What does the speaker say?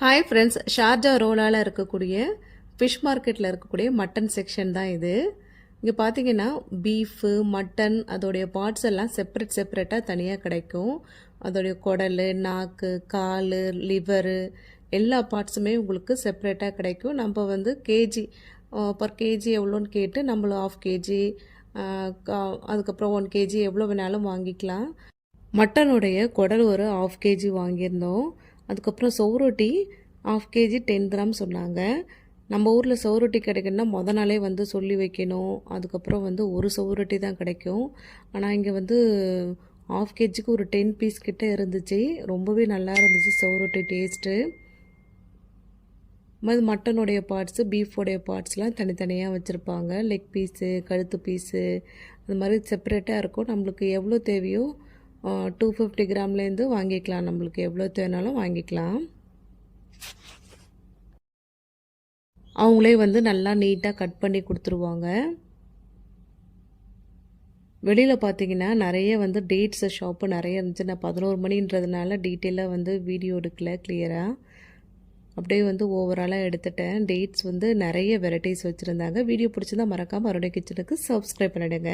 Hi friends, Sharjah ரோலால் இருக்கக்கூடிய fish மார்க்கெட்டில் இருக்கக்கூடிய மட்டன் செக்ஷன் தான் இது. இங்கே பார்த்தீங்கன்னா பீஃபு, மட்டன் அதோடைய பார்ட்ஸ் எல்லாம் செப்பரேட்டாக தனியாக கிடைக்கும். அதோடைய குடல், நாக்கு, கால், லிவரு எல்லா பார்ட்ஸுமே உங்களுக்கு செப்பரேட்டாக கிடைக்கும். நம்ம வந்து பர் கேஜி எவ்வளோன்னு கேட்டு நம்மளும் ½ கேஜி அதுக்கப்புறம் 1 கேஜி எவ்வளோ வேணாலும் வாங்கிக்கலாம். மட்டனுடைய குடல் ஒரு ½ கேஜி வாங்கியிருந்தோம். அதுக்கப்புறம் சோறுட்டி ½ கேஜி 10 கிராம் சொன்னாங்க. நம்ம ஊரில் சோறுட்டி கிடைக்கணும்னா மொதல் நாளே வந்து சொல்லி வைக்கணும். அதுக்கப்புறம் வந்து ஒரு சோறுட்டி தான் கிடைக்கும். ஆனால் இங்கே வந்து ½ கேஜிக்கு ஒரு 10 பீஸ் கிட்டே இருந்துச்சு. ரொம்பவே நல்லா இருந்துச்சு சோறுட்டி டேஸ்ட்டு. மட்டனுடைய பார்ட்ஸு, பீஃபோடைய பார்ட்ஸ்லாம் தனித்தனியாக வச்சுருப்பாங்க. லெக் பீஸு, கழுத்து பீஸு அது மாதிரி செப்பரேட்டாக இருக்கும். நம்மளுக்கு எவ்வளோ தேவையோ 250 கிராம்லேருந்து வாங்கிக்கலாம். நம்மளுக்கு எவ்வளோ தேவைனாலும் வாங்கிக்கலாம். அவங்களே வந்து நல்லா நீட்டாக கட் பண்ணி கொடுத்துருவாங்க. வெளியில் பார்த்தீங்கன்னா நிறைய வந்து டேட்ஸு ஷாப்பு நிறைய இருந்துச்சு. நான் 11 மணின்றதுனால டீட்டெயிலாக வந்து வீடியோ எடுக்கல கிளியராக. அப்படியே வந்து ஓவராலாக எடுத்துட்டேன். டேட்ஸ் வந்து நிறைய வெரைட்டிஸ் வச்சுருந்தாங்க. வீடியோ பிடிச்சிருந்தா மறக்காமல் அருணை கிச்சனுக்கு சப்ஸ்கிரைப் பண்ணிவிடுங்க.